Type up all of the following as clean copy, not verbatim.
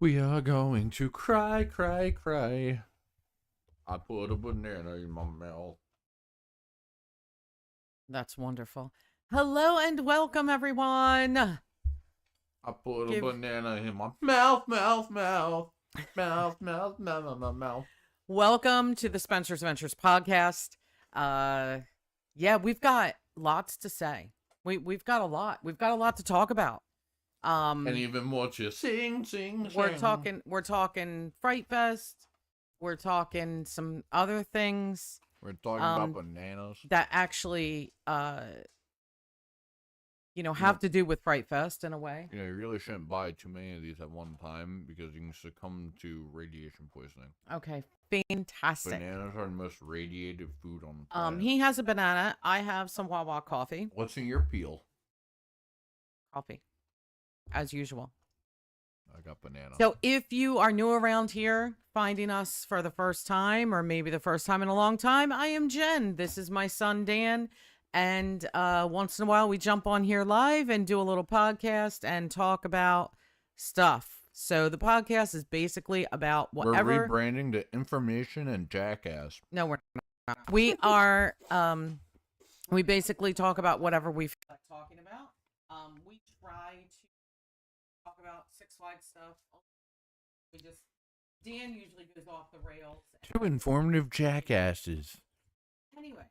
We are going to cry, cry, cry. I put a banana in my mouth. That's wonderful. Hello and welcome, everyone. I put a banana in my mouth, mouth, mouth, mouth, mouth, mouth, mouth, mouth. Welcome to the Spencer's Ventures podcast. Yeah, we've got lots to say. We've got a lot. We've got a lot to talk about. And even more to sing, sing, We're sing. talking Fright Fest. We're talking some other things We're talking about bananas. that actually have to do with Fright Fest in a way. You really shouldn't buy too many of these at one time because you can succumb to radiation poisoning. Okay, fantastic. Bananas are the most radiated food on the planet. He has a banana. I have some Wawa coffee. What's in your peel? Coffee, as usual. I got banana. So if you are new around here, finding us for the first time, or maybe the first time in a long time, I am Jen. This is my son, Dan. And once in a while, we jump on here live and do a little podcast and talk about stuff. So the podcast is basically about whatever. We're rebranding to Information and Jackass. No, we're not. We are, we basically talk about whatever we feel like talking about. We try to talk about Six Flags stuff. Dan usually goes off the rails. Two informative jackasses. Anyway,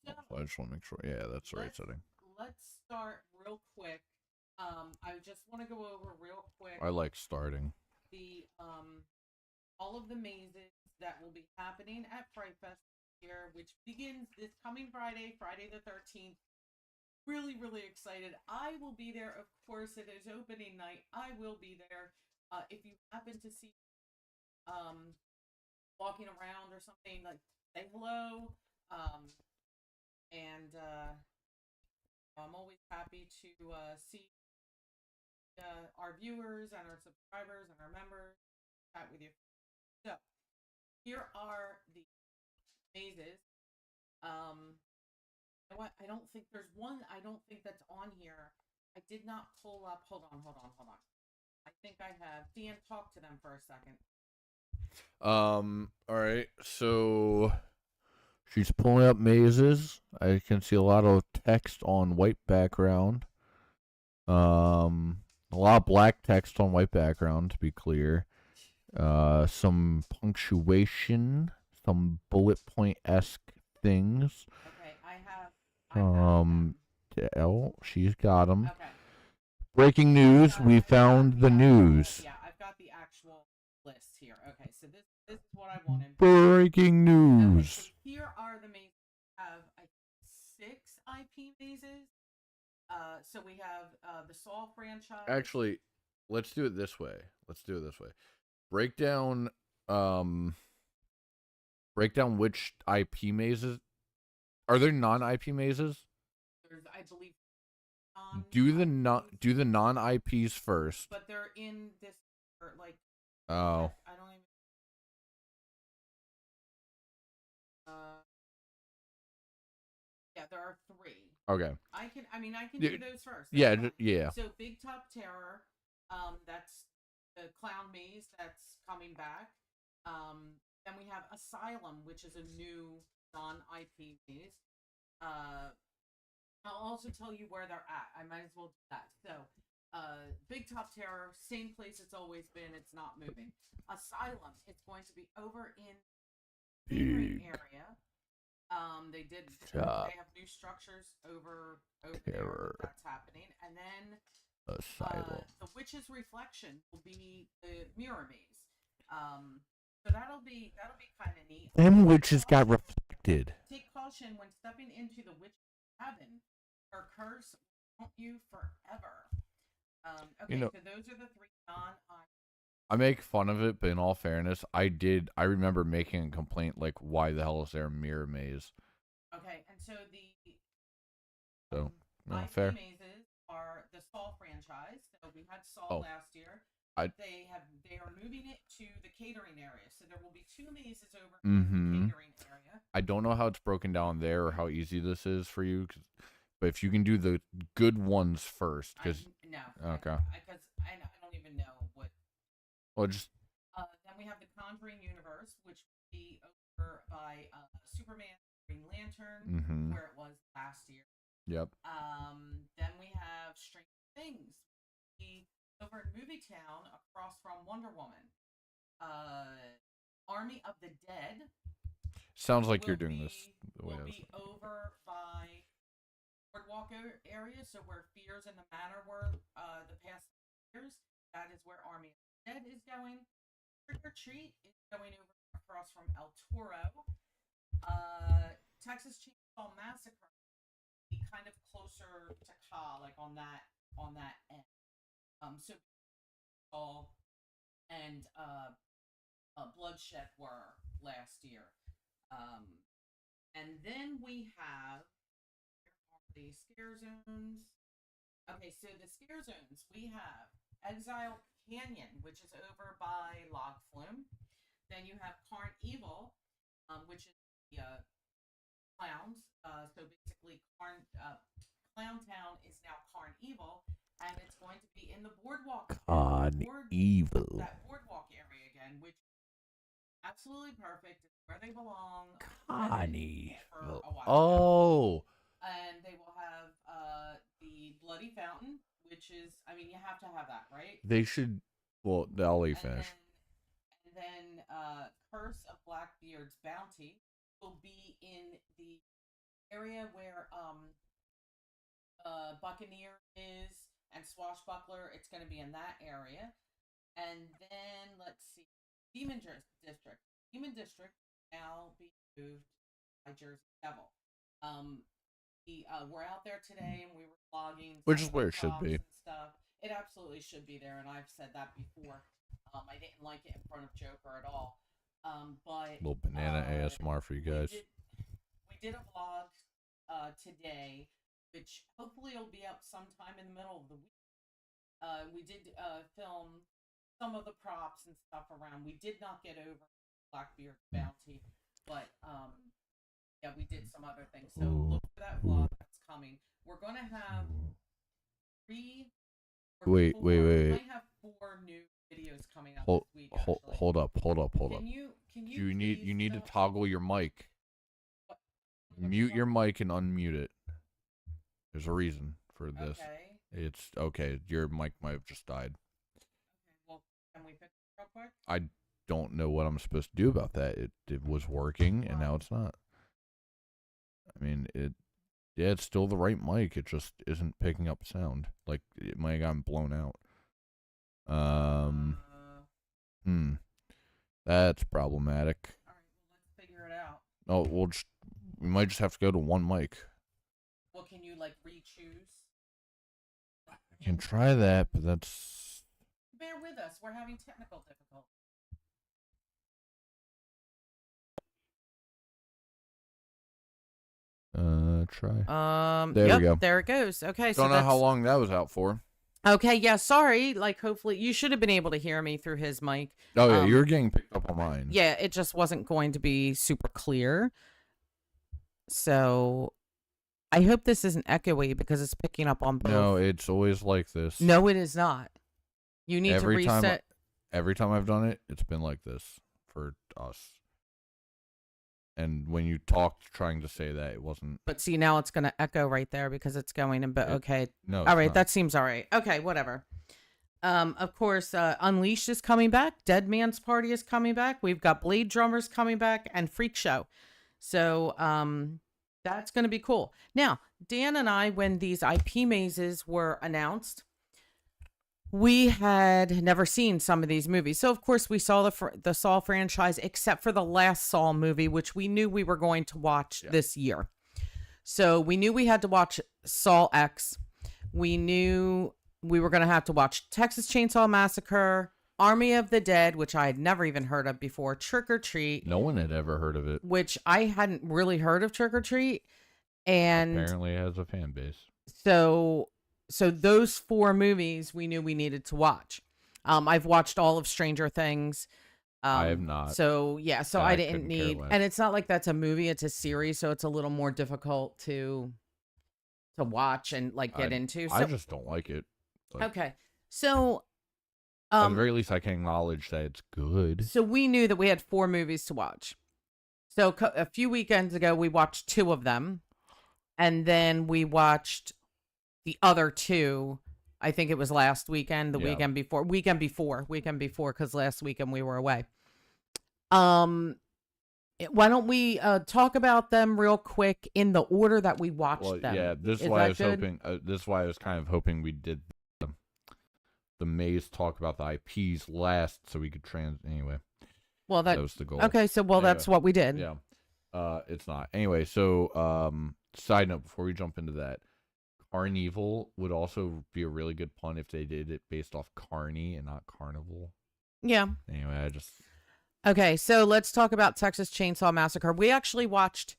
So I just want to make sure. Yeah, that's the right setting. Let's start real quick. I just want to go over real quick. I like starting. The all of the mazes that will be happening at Fright Fest here, which begins this coming Friday, Friday the 13th. Really, really excited. I will be there. Of course, it is opening night. I will be there. If you happen to see walking around or something, like, say hello. And I'm always happy to see our viewers and our subscribers and our members, chat with you. So here are the mazes. You know what? I don't think there's one. I don't think that's on here. I did not pull up. Hold on. I think I have. Dan, talk to them for a second. All right. So she's pulling up mazes. I can see a lot of text on white background. A lot of black text on white background, to be clear. Some punctuation, some bullet point-esque things. Okay, I have Oh, she's got them. Okay. Breaking news, we found the news. Yeah, I've got the actual list here. Okay, so this is what I wanted. Breaking news. Okay, so here are the mazes. We have 6 IP mazes. So we have the Saw franchise. Actually, let's do it this way. Break down which IP mazes. Are there non-IP mazes? There's, I believe, do the non-IPs first. But they're in this, or like. Oh. I don't even. Yeah, there are 3. Okay. I can do those first. Yeah. So Big Top Terror, that's the clown maze that's coming back. Then we have Asylum, which is a new non-IP maze. I'll also tell you where they're at. I might as well do that. So, Big Top Terror, same place it's always been. It's not moving. Asylum, it's going to be over in the area. They have new structures over there. That's happening. And then Asylum. the Witch's Reflection will be the mirror maze. So that'll be kind of neat. Them witches got reflected. Take caution when stepping into the witch's cabin. Her curse will haunt you forever. Okay, so those are the 3 non-IP. I make fun of it, but in all fairness, I remember making a complaint like, why the hell is there a mirror maze? Okay, and so the IP fair. mazes are the Saw franchise. So we had Saw last year. They are moving it to the catering area. So there will be 2 mazes over in the catering area. I don't know how it's broken down there or how easy this is for you, but if you can do the good ones first, because no. Okay. Because I don't even know Well, just Then we have the Conjuring universe, which will be over by Superman, Green Lantern, mm-hmm. where it was last year. Yep. Then we have Stranger Things, over in Movie Town across from Wonder Woman. Army of the Dead. Sounds like you're doing this the way I was. Will be over by Boardwalk area, so where Fears in the Manor were the past years. That is where Army of the Dead is going. Trick or Treat is going over across from El Toro. Texas Chainsaw Massacre, be kind of closer to Ka, like on that end. So all and Bloodshed were last year. And then we have the scare zones. Okay, so the scare zones, we have Exile Canyon, which is over by Log Flume. Then you have Carn Evil, which is the clowns. So basically, Clown Town is now Carn Evil, and it's going to be in the boardwalk. Evil. That boardwalk area again, which is absolutely perfect. It's where they belong. Connie. Oh. And they will have the Bloody Fountain, which is, I mean, you have to have that, right? They should. Well, I'll let you finish. And then Curse of Blackbeard's Bounty will be in the area where Buccaneer is and Swashbuckler. It's going to be in that area. And then, let's see, Demon District. Demon District now be moved by Jersey Devil. We're out there today and we were vlogging, which is where it should be. And stuff. It absolutely should be there, and I've said that before. I didn't like it in front of Joker at all. But little banana ASMR for you guys. We did a vlog today, which hopefully will be up sometime in the middle of the week. We did film some of the props and stuff around. We did not get over Blackbeard Bounty, but yeah, we did some other things. So look for that vlog that's coming. We're gonna have Wait. We might have 4 new videos coming up this week. Hold up. Can you need to toggle your mic. Mute your mic and unmute it. There's a reason for this. Okay. It's okay. Your mic might have just died. Okay. Well, can we fix it real quick? I don't know what I'm supposed to do about that. It was working and now it's not. I mean, it's still the right mic. It just isn't picking up sound. Like it might have gotten blown out. That's problematic. All right, well, let's figure it out. Oh, we might just have to go to one mic. Well, can you like re-choose? I can try that, but that's. Bear with us. We're having technical difficulties. Try. There we go. There it goes. Okay. Don't know how long that was out for. Okay. Yeah. Sorry. Like, hopefully, you should have been able to hear me through his mic. Oh yeah, you're getting picked up on mine. Yeah, it just wasn't going to be super clear. So, I hope this isn't echoey because it's picking up on both. No, it's always like this. No, it is not. You need to reset. Every time I've done it, it's been like this for us. And when you talked trying to say that, it wasn't. But see, now it's going to echo right there because it's going in. But okay. No. All right. That seems all right. Okay. Whatever. Of course, Unleashed is coming back. Dead Man's Party is coming back. We've got Blade Drummers coming back and Freak Show. So that's going to be cool. Now, Dan and I, when these IP mazes were announced, we had never seen some of these movies. So, of course, we saw the Saw franchise, except for the last Saw movie, which we knew we were going to watch this year. So we knew we had to watch Saw X. We knew we were going to have to watch Texas Chainsaw Massacre, Army of the Dead, which I had never even heard of before, Trick or Treat. No one had ever heard of it. Which I hadn't really heard of Trick or Treat. And apparently it has a fan base. So those 4 movies we knew we needed to watch. I've watched all of Stranger Things. I have not. So yeah, so I didn't need, and it's not like that's a movie, it's a series, so it's a little more difficult to watch and like get into. So, I just don't like it. Okay. So At the very least, I can acknowledge that it's good. So we knew that we had 4 movies to watch. So a few weekends ago, we watched 2 of them. And then we watched the other 2. I think it was last weekend, weekend before, because last weekend we were away. Why don't we talk about them real quick in the order that we watched them? Yeah, this is why I was hoping. This is why I was kind of hoping we did the maze talk about the IPs last, so we could anyway. Well, that was the goal. Okay, so anyway, that's what we did. Yeah, it's not anyway. So, side note before we jump into that, Carnival would also be a really good pun if they did it based off Carney and not Carnival. Yeah. Anyway, Okay, so let's talk about Texas Chainsaw Massacre. We actually watched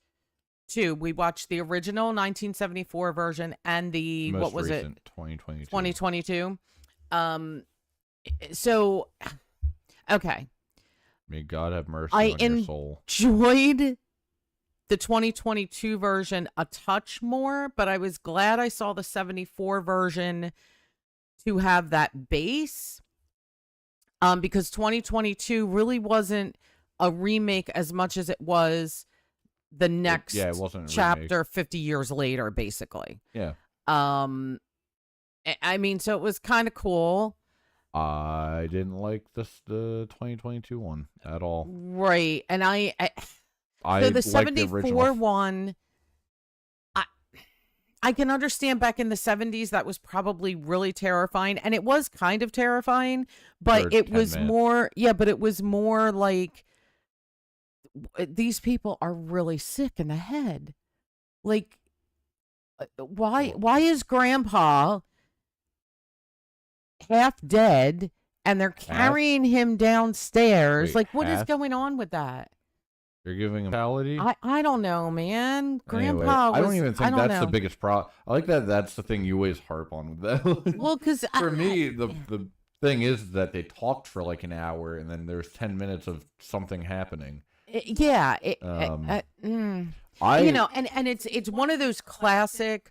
2. We watched the original 1974 version and the most recent, 2022. 2022. So, okay. May God have mercy on your soul. I enjoyed the 2022 version a touch more, but I was glad I saw the 74 version to have that base. Because 2022 really wasn't a remake as much as it was the next it wasn't chapter 50 years later, basically. Yeah. I mean, so it was kind of cool. I didn't like the 2022 one at all. Right. And I so the 74 the one, I can understand back in the 70s that was probably really terrifying, and it was kind of terrifying, but it was more like these people are really sick in the head. Like, why is Grandpa half dead and they're carrying him downstairs? Wait, like, what is going on with that? You're giving him fatality? I don't know, man. Grandpa anyway, I don't even think that's the biggest problem. I like that that's the thing you always harp on with that. Well, because for me, the thing is that they talked for like an hour and then there's 10 minutes of something happening. Yeah. And it's one of those classic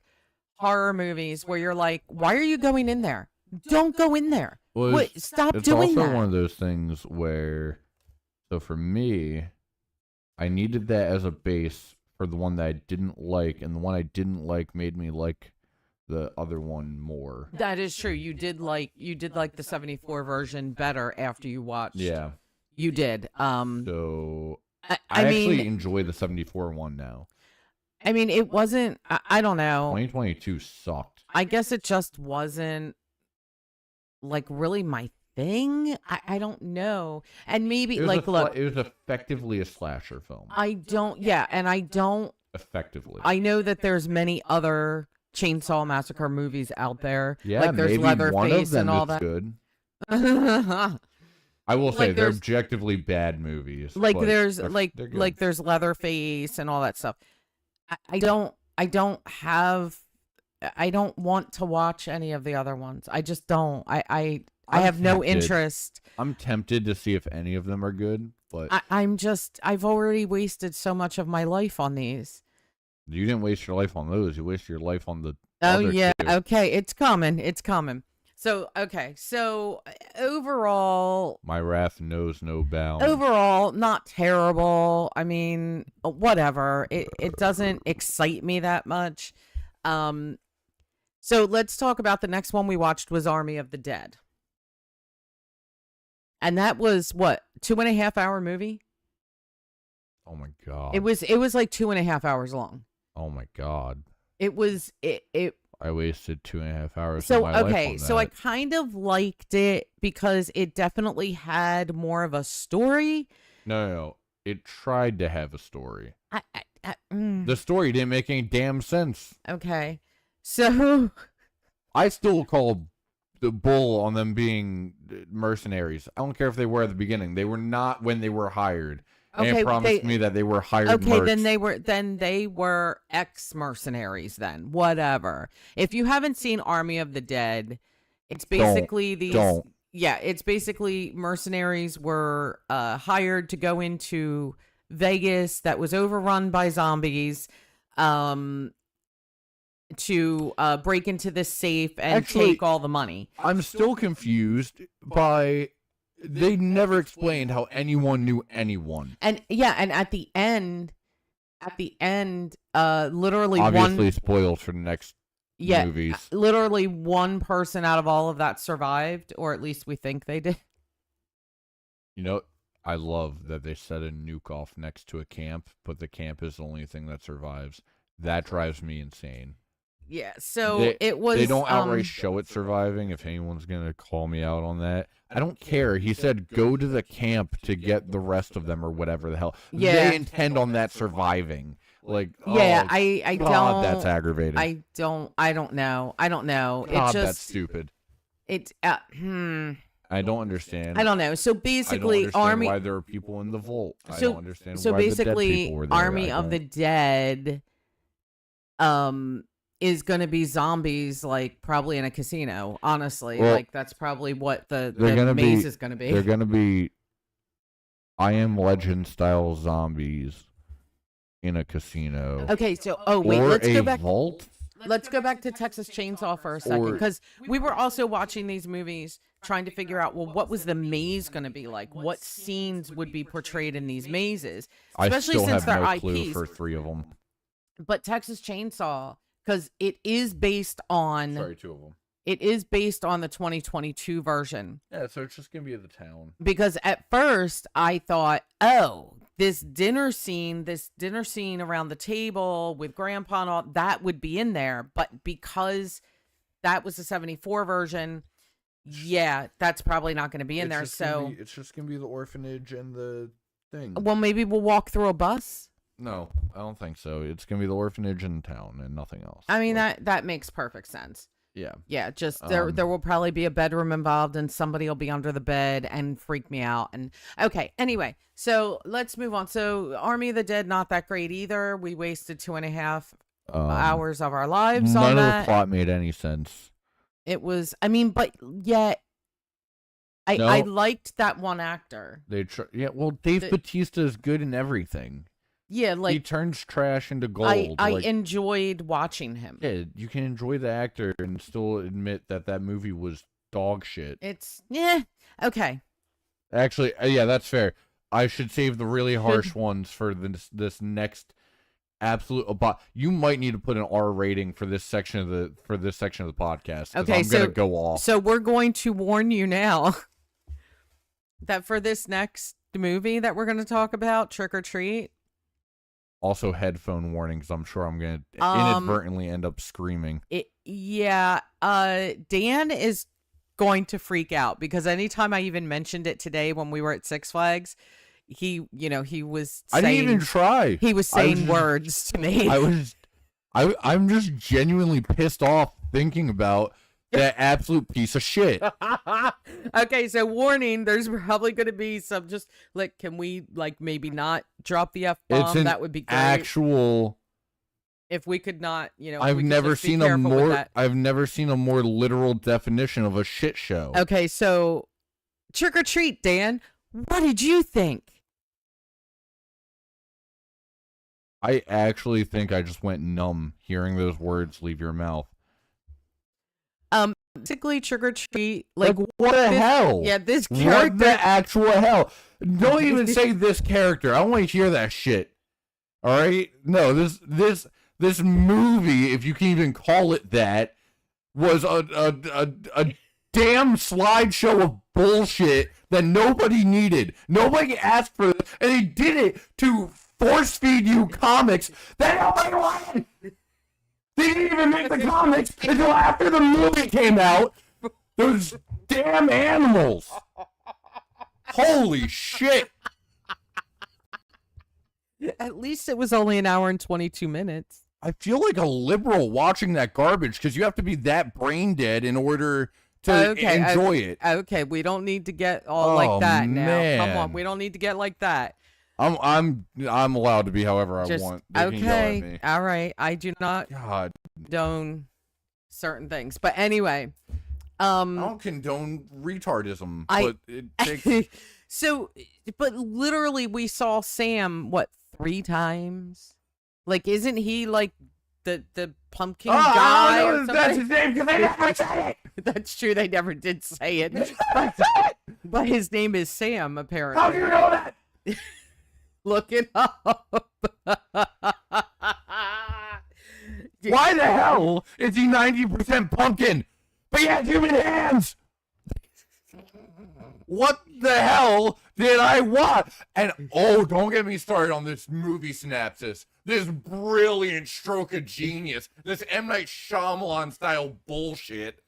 horror movies where you're like, why are you going in there? Don't go in there. Well, stop doing that. It's also one of those things where, so for me, I needed that as a base for the one that I didn't like, and the one I didn't like made me like the other one more. That is true. You did like the 74 version better after you watched. Yeah. You did. So I actually enjoy the 74 one now. I mean, it wasn't, I don't know. 2022 sucked. I guess it just wasn't like really my thing. I don't know. And maybe look, it was effectively a slasher film. Effectively. I know that there's many other Chainsaw Massacre movies out there. Yeah, like there's maybe Leatherface and all that. Good. I will say they're objectively bad movies. Like there's there's Leatherface and all that stuff. I don't want to watch any of the other ones. I just don't. I have no interest. I'm tempted to see if any of them are good, but I've already wasted so much of my life on these. You didn't waste your life on those. You wasted your life on the other two. Okay, it's coming. So overall, my wrath knows no bounds. Overall, not terrible. I mean, whatever. It doesn't excite me that much. So let's talk about the next one we watched was Army of the Dead. And that was what, 2.5 hour movie? Oh my God. It was like 2.5 hours long. Oh my God. It was I wasted 2.5 hours of my life on that. So I kind of liked it because it definitely had more of a story. No. It tried to have a story. The The story didn't make any damn sense. Okay. So I still call the bull on them being mercenaries. I don't care if they were at the beginning. They were not when they were hired. And it promised me that they were hired. Okay, then they were ex-mercenaries then. Whatever. If you haven't seen Army of the Dead, it's basically it's basically mercenaries were hired to go into Vegas that was overrun by zombies. to break into this safe and Actually, take all the money. I'm still confused by they never explained how anyone knew anyone. And yeah, and at the end, literally Obviously spoils for the next yeah, movies. literally one person out of all of that survived, or at least we think they did. You know, I love that they set a nuke off next to a camp, but the camp is the only thing that survives. That drives me insane. Yeah, so it was. They don't outright show it surviving. If anyone's gonna call me out on that, I don't care. He said go to the camp to get the rest of them or whatever the hell. Yeah. They intend on that surviving. Like, yeah, oh, I God, don't. that's aggravating. I don't know. God, It just that's stupid. It's I don't understand. I don't know. So I don't basically, understand why there are people in the vault. I don't understand so why the dead basically, people were there. Army of the Dead, is going to be zombies, like probably in a casino. Honestly, Well, like that's probably what the gonna maze be- is going to be. They're gonna be I Am Legend style zombies in a casino. Okay, so wait, or let's a go back. vault. Let's go back to Texas Chainsaw for a second, Or- because we were also watching these movies trying to figure out, well, what was the maze going to be like? What scenes would be portrayed in these mazes? I Especially still since have they're no clue IPs. for 3 of them. But Texas Chainsaw, because it is based on 2 of them. it is based on the 2022 version. Yeah, so it's just gonna be the town. Because at first I thought, oh, this dinner scene around the table with Grandpa and all that would be in there, but because that was the 74 version, yeah, that's probably not going to be in there. So it's just gonna be the orphanage and the thing. well, maybe we'll walk through a bus. No, I don't think so. It's gonna be the orphanage and town and nothing else. I mean, Like, that makes perfect sense. yeah. Yeah, just there will probably be a bedroom involved and somebody will be under the bed and freak me out. And okay, anyway, so let's move on. So Army of the Dead, not that great either. We wasted 2.5 hours of our lives on None of that. the plot made any sense. It was, I mean, but yet I No. liked that one actor. Well, Dave Bautista is good in everything. Yeah, He like turns trash into gold. I like, enjoyed watching him. yeah, you can enjoy the actor and still admit that movie was dog shit. It's okay. Actually, yeah, that's fair. I should save the really harsh ones for this next absolute. You might need to put an R rating for this section of the podcast. Okay, I'm gonna go off. So we're going to warn you now that for this next movie that we're going to talk about, Trick or Treat. Also, headphone warnings. I'm sure I'm gonna inadvertently end up screaming. Dan is going to freak out because anytime I even mentioned it today when we were at Six Flags, he was saying, I didn't even try. He was saying words to me. I'm just genuinely pissed off thinking about that absolute piece of shit. Okay, so warning, there's probably going to be some just like, can we like maybe not drop the F-bomb? That would be great. Actual. If we could not, I've never seen a more literal definition of a shit show. Okay, so Trick or Treat, Dan, what did you think? I actually think I just went numb hearing those words leave your mouth. Basically, Trick or Treat, like what the hell? Yeah, this character. What the actual hell? Don't even say this character. I don't want to hear that shit. All right? No, this movie, if you can even call it that, was a damn slideshow of bullshit that nobody needed. Nobody asked for it, and they did it to force feed you comics that nobody wanted. They didn't even make the comics until after the movie came out. Those damn animals. Holy shit. At least it was only an hour and 22 minutes. I feel like a liberal watching that garbage because you have to be that brain dead in order to enjoy it. Okay, we don't need to get all like that now. Man. Come on, we don't need to get like that. I'm allowed to be however I want. They can yell at me. All right. I do not God. condone certain things, but anyway, I don't condone retardism, but it takes. So, but literally, we saw Sam 3 times. Like, isn't he like the pumpkin guy. Or something. That's his name because they never say it. That's true. They never did say it. But his name is Sam, apparently. How do you know that? Look it up. Why the hell is he 90% pumpkin, but he has human hands? What the hell did I watch? And oh, don't get me started on this movie synopsis. This brilliant stroke of genius. This M. Night Shyamalan style bullshit.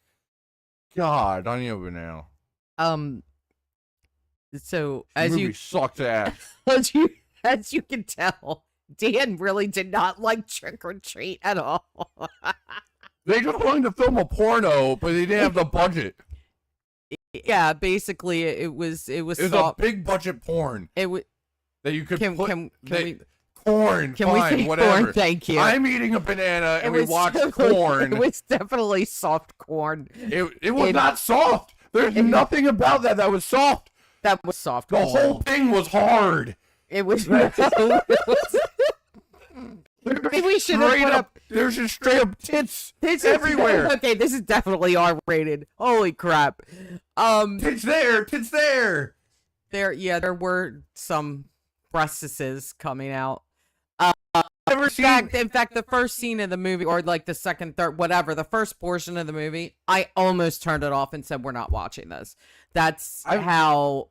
God, I don't even know. So This movie sucked ass. as you can tell, Dan really did not like Trick or Treat at all. They just wanted to film a porno, but they didn't have the budget. Yeah, basically it was a big budget porn. It was that you could can put we corn. can fine, we say whatever. corn? Thank you. I'm eating a banana and we watched corn. It was definitely soft corn. It was not soft. There's nothing about that was soft. That was soft. The whole thing was hard. It was. Maybe we should have put up. There's just straight up tits everywhere. Okay, this is definitely R-rated. Holy crap! Tits there, tits there. There were some breastises coming out. In fact, the first scene of the movie, or like the second, third, whatever, the first portion of the movie, I almost turned it off and said, "We're not watching this." That's how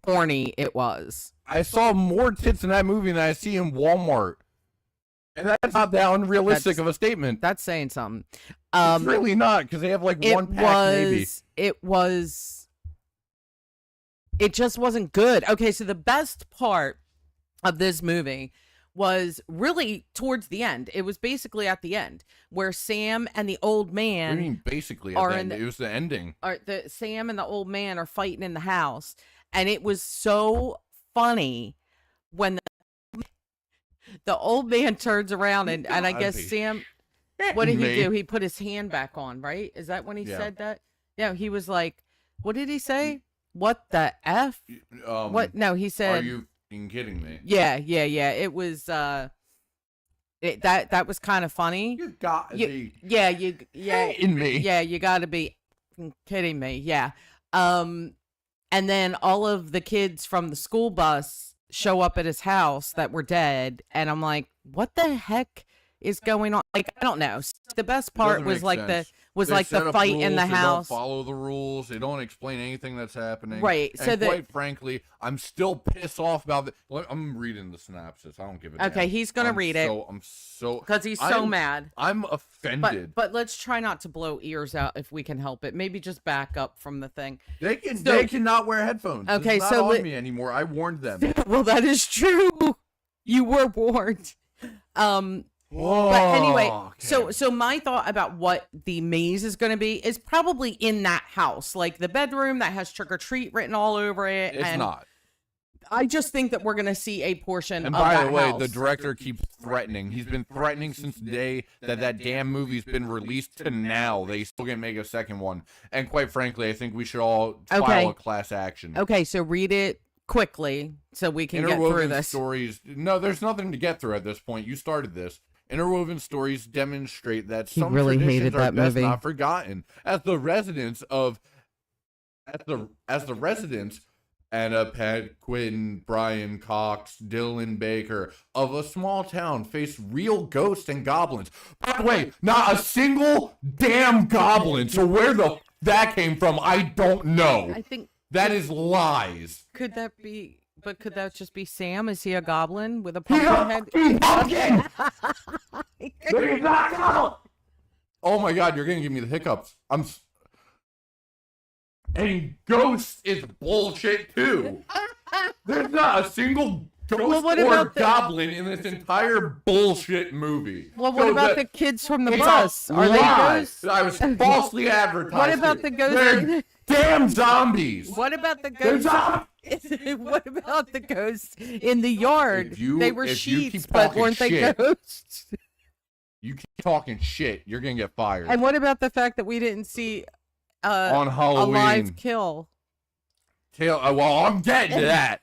corny it was. I saw more tits in that movie than I see in Walmart. And that's not that unrealistic of a statement. That's saying something. It's really not, because they have like one pack maybe. It just wasn't good. Okay, so the best part of this movie was really towards the end. It was basically at the end, where Sam and the old man. What do you mean basically at the end? It was the ending. Sam and the old man are fighting in the house, and it was so funny when the old man turns around and I guess Sam, what did he do? He put his hand back on, right? Is that when he said that? Yeah, he was like, what did he say? What the F? What? No, he said, are you kidding me? Yeah. It was, that was kind of funny. You got me. Yeah, kidding me. Yeah, you got to be kidding me. Yeah. And then all of the kids from the school bus show up at his house that were dead, and I'm like, what the heck is going on? Like, I don't know. The best part was like the fight in the house. They don't follow the rules. They don't explain anything that's happening. Right. And quite frankly, I'm still pissed off about it. I'm reading the synopsis. I don't give a damn. Okay, he's gonna read it. Because he's so mad. I'm offended. But let's try not to blow ears out if we can help it. Maybe just back up from the thing. They cannot wear headphones. Okay, it's not on me anymore. I warned them. Well, that is true. You were warned. Whoa, but anyway, okay. so my thought about what the maze is going to be is probably in that house, like the bedroom that has trick or treat written all over it. It's not. I just think that we're going to see a portion and of by that the way, house. the director keeps threatening. He's been threatening since the day that damn movie's been released to now. They still gonna make a second one. And quite frankly, I think we should all file a class action. Okay, so read it quickly so we can get through this. Stories. No, there's nothing to get through at this point. You started this. Interwoven stories demonstrate that some traditions are best not forgotten. As the residents Anna Paquin, Brian Cox, Dylan Baker of a small town face real ghosts and goblins. By the way, not a single damn goblin. So where that came from, I don't know. I think that is lies. Could that be? But could that just be Sam? Is he a goblin with a pumpkin head? He's pumpkin! He's not a goblin! Oh my god, you're gonna give me the hiccups. And ghost is bullshit too. There's not a single ghost or goblin in this entire bullshit movie. Well, what about the kids from the bus? Are they ghosts? I was falsely advertised. What about the ghosts? They're damn zombies. What about the ghosts? What about the ghosts in the yard? They were sheets, but weren't they ghosts? You keep talking shit, you're gonna get fired. And what about the fact that we didn't see on Halloween a live kill? Well, I'm getting to that.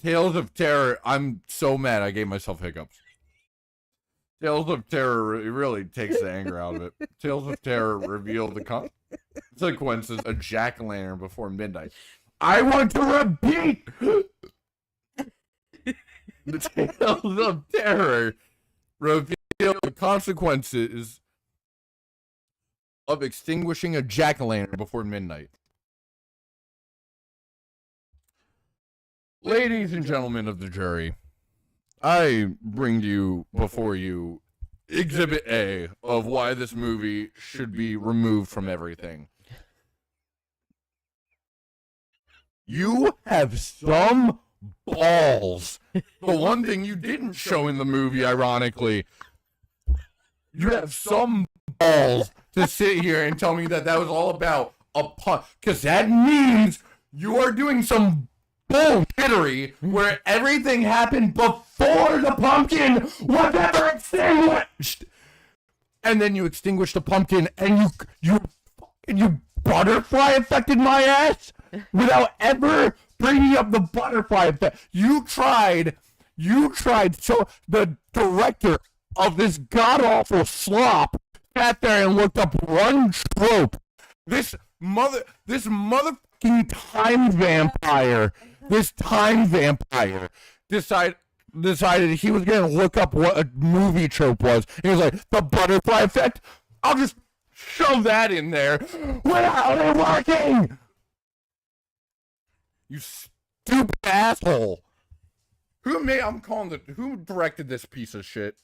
Tales of Terror. I'm so mad I gave myself hiccups. Tales of Terror really takes the anger out of it. Tales of Terror revealed the consequences of jack-o'-lantern before midnight. I want to repeat! The Tales of Terror revealed the consequences of extinguishing a jack-o'-lantern before midnight. Ladies and gentlemen of the jury, I bring to you before you Exhibit A of why this movie should be removed from everything. You have some balls. The one thing you didn't show in the movie, ironically, you have some balls to sit here and tell me that was all about a pun. Because that means you are doing some bullshittery where everything happened before the pumpkin was ever extinguished. And then you extinguished the pumpkin and you butterfly affected my ass without ever bringing up the butterfly effect. You tried. So the director of this god-awful slop sat there and looked up one trope. This motherfucking time vampire decided he was going to look up what a movie trope was. He was like, the butterfly effect? I'll just shove that in there without it working! You stupid asshole. Who directed this piece of shit?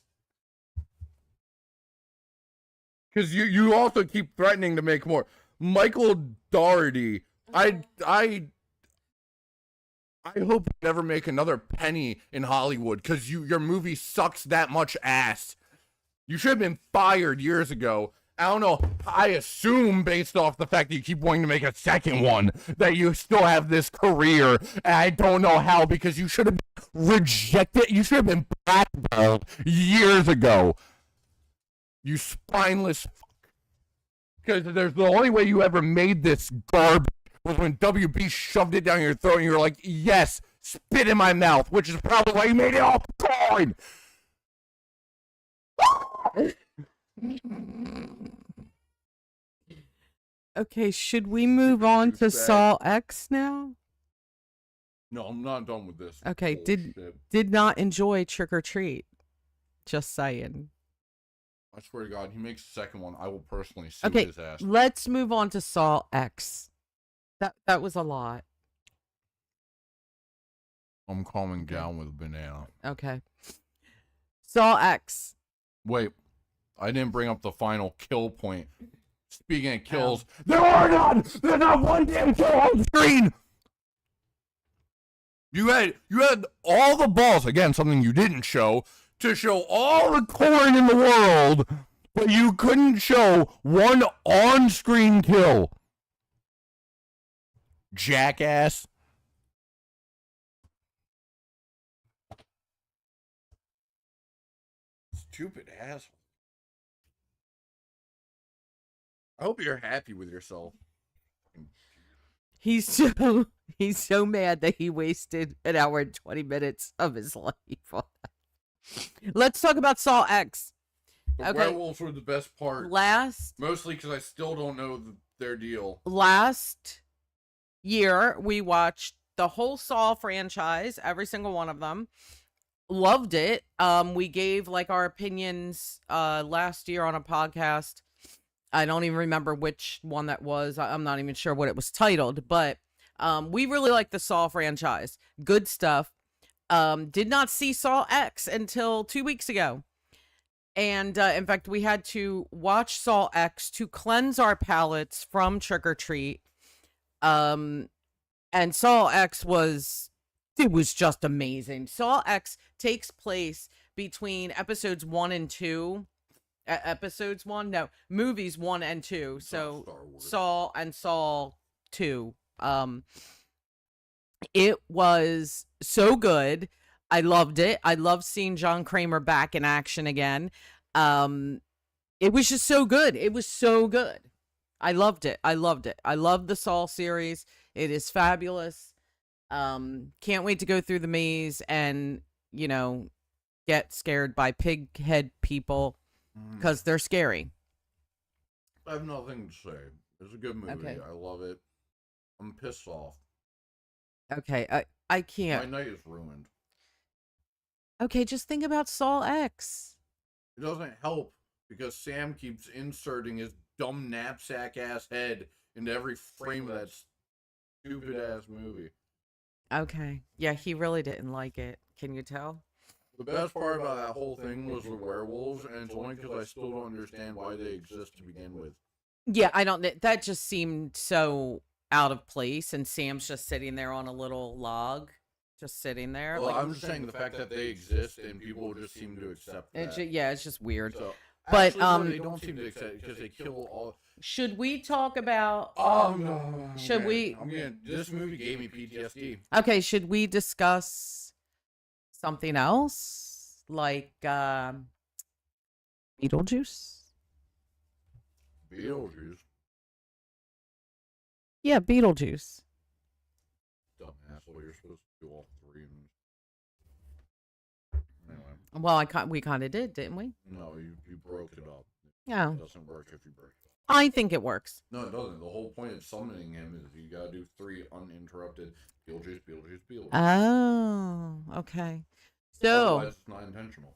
Because you also keep threatening to make more. Michael Dougherty, I hope you never make another penny in Hollywood because your movie sucks that much ass. You should have been fired years ago. I don't know. I assume, based off the fact that you keep wanting to make a second one, that you still have this career. And I don't know how, because you should have been rejected. You should have been blackballed years ago. You spineless fuck. Because there's the only way you ever made this garbage was when WB shoved it down your throat and you were like, yes, spit in my mouth, which is probably why you made it all fine. Okay, should we move on to Saw X now? No, I'm not done with this. Okay, bullshit. did not enjoy Trick or Treat. Just saying. I swear to God, he makes the second one, I will personally sue his ass. Let's move on to Saw X. That was a lot. I'm calming down with a banana. Okay. Saw X. Wait, I didn't bring up the final kill point. Speaking of kills, there are none! There's not one damn kill on screen! You had all the balls, again, something you didn't show, to show all the corn in the world, but you couldn't show one on-screen kill. Jackass. Stupid asshole. I hope you're happy with yourself. He's so mad that he wasted an hour and 20 minutes of his life on that. Let's talk about Saw X. The werewolves were the best part. Mostly because I still don't know their deal. Last year, we watched the whole Saw franchise, every single one of them. Loved it. We gave like our opinions last year on a podcast. I don't even remember which one that was. I'm not even sure what it was titled, but we really like the Saw franchise. Good stuff. Did not see Saw X until 2 weeks ago. And in fact, we had to watch Saw X to cleanse our palates from Trick or Treat. And Saw X was just amazing. Saw X takes place between episodes 1 and 2. Movies 1 and 2. So Saw and Saw 2. It was so good. I loved it. I loved seeing John Kramer back in action again. It was just so good. It was so good. I loved it. I loved the Saw series. It is fabulous. Can't wait to go through the maze and, get scared by pig head people because they're scary. I have nothing to say. It's a good movie. Okay. I love it. I'm pissed off. Okay, I can't. My night is ruined. Okay, just think about Saw X. It doesn't help because Sam keeps inserting his dumb knapsack ass head into every frame of that stupid ass movie. Okay. Yeah, he really didn't like it. Can you tell? The best part about that whole thing was the werewolves, and it's only because I still don't understand why they exist to begin with. Yeah, I don't. That just seemed so out of place, and Sam's just sitting there on a little log, just sitting there. Well, like, I'm just saying the fact that they exist and people just seem to accept that. yeah, it's just weird. So, But, actually, they don't seem to accept it because they kill all. Should we talk about? Oh no! Should we? This movie gave me PTSD. Okay, should we discuss something else like Beetlejuice? Beetlejuice. Yeah, Beetlejuice. Dumbass. Well, you're supposed to do all three. Anyway. Well, we kind of did, didn't we? No, you broke it up. Yeah. It doesn't work if you break it up. I think it works. No, it doesn't. The whole point of summoning him is you gotta do 3 uninterrupted Beetlejuice, Beetlejuice, Beetlejuice. Oh, okay. So otherwise it's not intentional.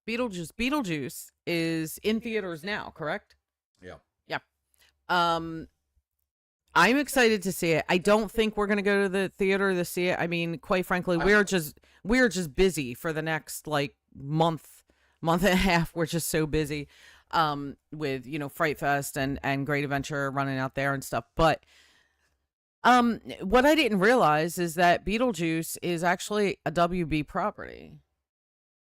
Beetlejuice is in theaters now, correct? Yeah. Yeah. I'm excited to see it. I don't think we're gonna go to the theater to see it. I mean, quite frankly, we're just busy for the next like month and a half. We're just so busy with Fright Fest and Great Adventure running out there and stuff. But what I didn't realize is that Beetlejuice is actually a WB property.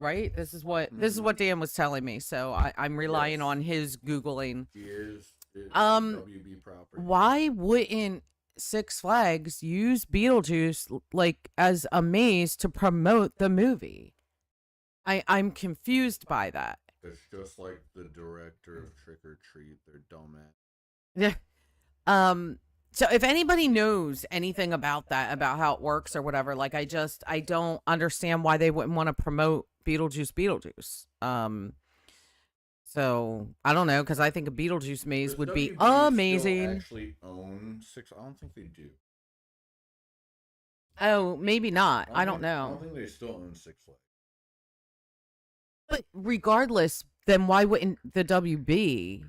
Right? This is what Dan was telling me. So I'm relying on his Googling. He is WB property. Why wouldn't Six Flags use Beetlejuice like as a maze to promote the movie? I'm confused by that. It's just like the director of Trick or Treat, they're dumbass. Yeah. So if anybody knows anything about that, about how it works or whatever, like I don't understand why they wouldn't want to promote Beetlejuice. So I don't know, because I think a Beetlejuice maze would be amazing. Still actually own Six? I don't think they do. Oh, maybe not. I don't know. I don't think they still own Six Flags. But regardless, then why wouldn't the WB?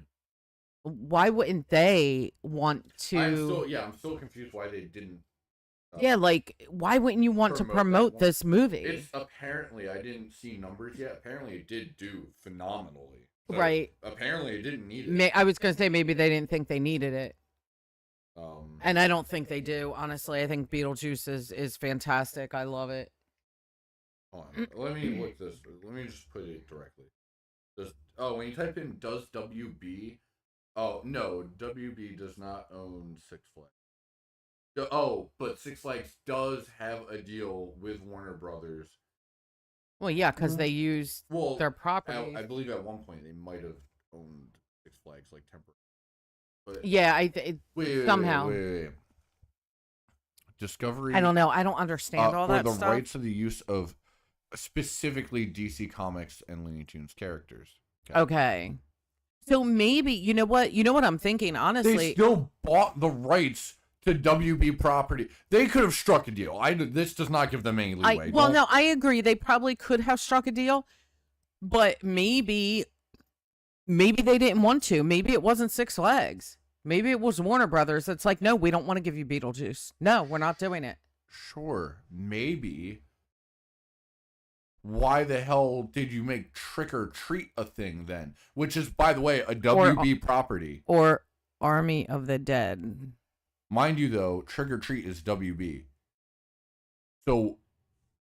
Why wouldn't they want to? I'm still confused why they didn't. Yeah, like why wouldn't you want to promote this movie? It's apparently, I didn't see numbers yet. Apparently, it did do phenomenally. So right. Apparently, it didn't need it. I was gonna say maybe they didn't think they needed it. And I don't think they do. Honestly, I think Beetlejuice is fantastic. I love it. Hold on. Let me look this. Let me just put it directly. When you type in does WB? Oh no, WB does not own Six Flags. But Six Flags does have a deal with Warner Brothers. Well, yeah, because they use their property. I believe at one point they might have owned Six Flags like temporarily. But yeah, somehow. Wait. Discovery. I don't know. I don't understand all that stuff. For the stuff. rights of the use of specifically DC Comics and Looney Tunes characters. Okay. So maybe you know what I'm thinking. Honestly, they still bought the rights to WB property. They could have struck a deal. This does not give them any leeway. No, I agree. They probably could have struck a deal, but maybe they didn't want to. Maybe it wasn't Six Flags. Maybe it was Warner Brothers. It's like, no, we don't want to give you Beetlejuice. No, we're not doing it. Sure, maybe. Why the hell did you make Trick or Treat a thing then? Which is, by the way, a WB property. Or Army of the Dead. Mind you, though, Trick or Treat is WB. So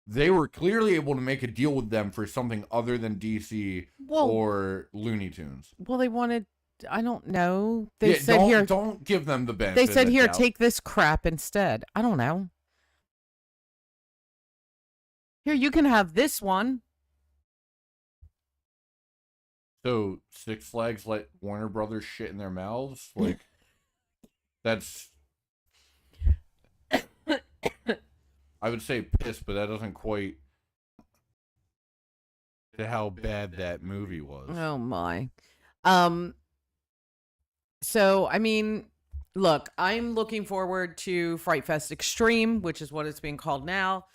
they were clearly able to make a deal with them for something other than DC or Looney Tunes. Well, they wanted, I don't know. They said don't give them the benefit. They said, here, take this crap instead. I don't know. Here, you can have this one. So Six Flags let Warner Brothers shit in their mouths? Like, that's... I would say piss, but that doesn't quite... to how bad that movie was. Oh my. So I mean, look, I'm looking forward to Fright Fest Extreme, which is what it's being called now.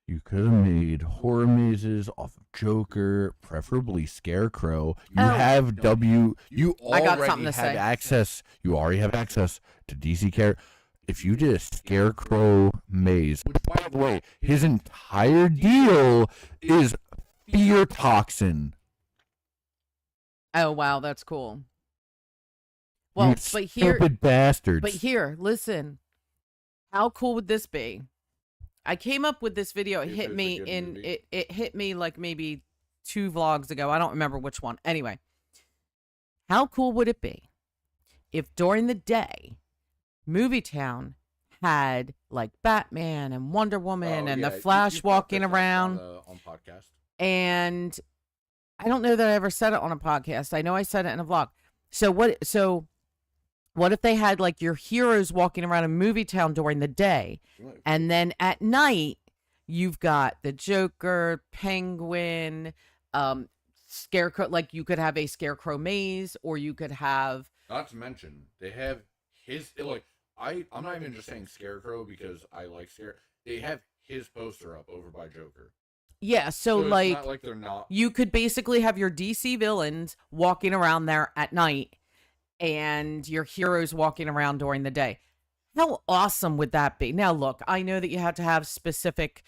You could have made horror mazes off of Joker, preferably Scarecrow. You have You I got already something to have say. access. You already have access to DC character. If you did a Scarecrow maze, which by the way, his entire deal is fear toxin. Oh wow, that's cool. You Well, but here, stupid bastards. but here, listen. How cool would this be? I came up with this video. It If hit it's a me good in movie. it hit me like maybe 2 vlogs ago. I don't remember which one. Anyway, how cool would it be if during the day, Movie Town had like Batman and Wonder Woman and the Flash walking around? On podcast. And I don't know that I ever said it on a podcast. I know I said it in a vlog. So what if they had like your heroes walking around in Movie Town during the day, and then at night you've got the Joker, Penguin, Scarecrow. Like you could have a Scarecrow maze, or you could have. Not to mention, they have his like I'm not even just saying Scarecrow because I like Scare. They have his poster up over by Joker. Yeah, so it's like, not like they're not. You could basically have your DC villains walking around there at night, and your heroes walking around during the day. How awesome would that be? Now, look, I know that you have to have specific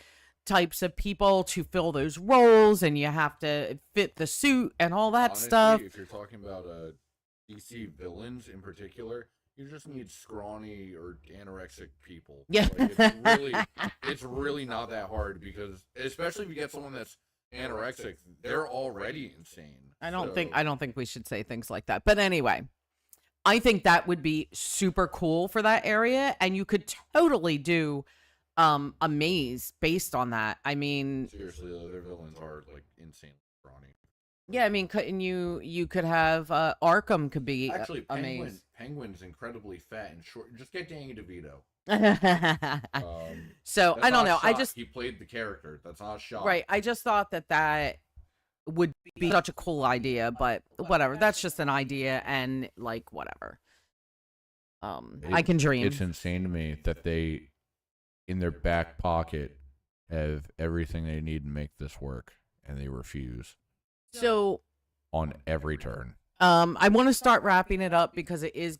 types of people to fill those roles, and you have to fit the suit and all that Honestly, stuff. If you're talking about DC villains in particular, you just need scrawny or anorexic people. Yeah. Like, it's really not that hard because, especially if you get someone that's anorexic, they're already insane. I don't think we should say things like that. But anyway, I think that would be super cool for that area, and you could totally do a maze based on that. I mean, Seriously, their villains are like insane scrawny. yeah, I mean, and you could have Arkham could be Actually, a maze. Penguin's incredibly fat and short. Just get Danny DeVito. So That's I don't not know. a shot. He played the character. That's not a shot. Right. I just thought that would be such a cool idea, but whatever. That's just an idea, and like whatever. I can dream. It's insane to me that they, in their back pocket, have everything they need to make this work, and they refuse So on every turn. I want to start wrapping it up because it's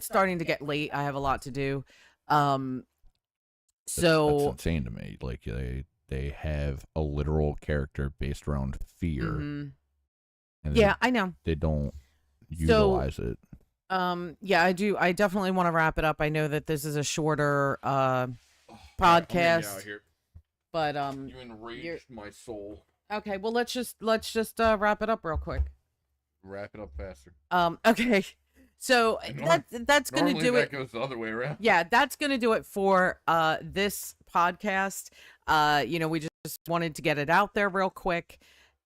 starting to get late. I have a lot to do. That's So insane to me. Like they have a literal character based around fear, mhm. and Yeah, I know. they don't utilize it. Yeah, I do. I definitely want to wrap it up. I know that this is a shorter Podcast. podcast, but You enraged my soul. okay. Well, let's just wrap it up real quick. Wrap it up faster. Okay. So that's gonna Normally do that it. goes the other way around. Yeah, that's gonna do it for this podcast. We just wanted to get it out there real quick,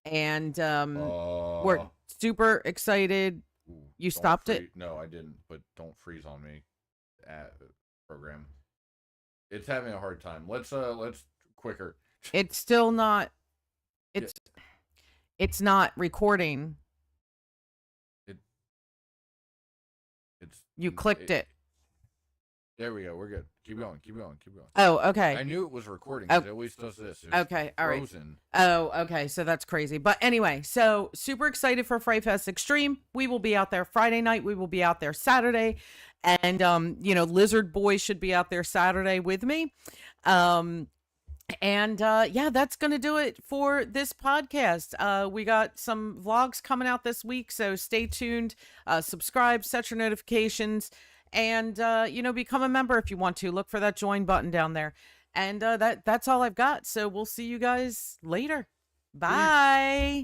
and we're super excited. You Don't stopped it? No, I didn't. But don't freeze on me. Program. It's having a hard time. Let's quicker. It's still not. It's not recording. You clicked it. There we go. We're good. Keep going. Keep going. Keep going. Oh, okay. I knew it was recording. 'Cause it always does this. It's Okay, all right. frozen. Oh, okay. So that's crazy. But anyway, so super excited for Fright Fest Extreme. We will be out there Friday night. We will be out there Saturday. And, Lizard Boy should be out there Saturday with me. Yeah, that's going to do it for this podcast. We got some vlogs coming out this week, so stay tuned. Subscribe, set your notifications, and, become a member if you want to. Look for that join button down there. And that's all I've got. So we'll see you guys later. Bye.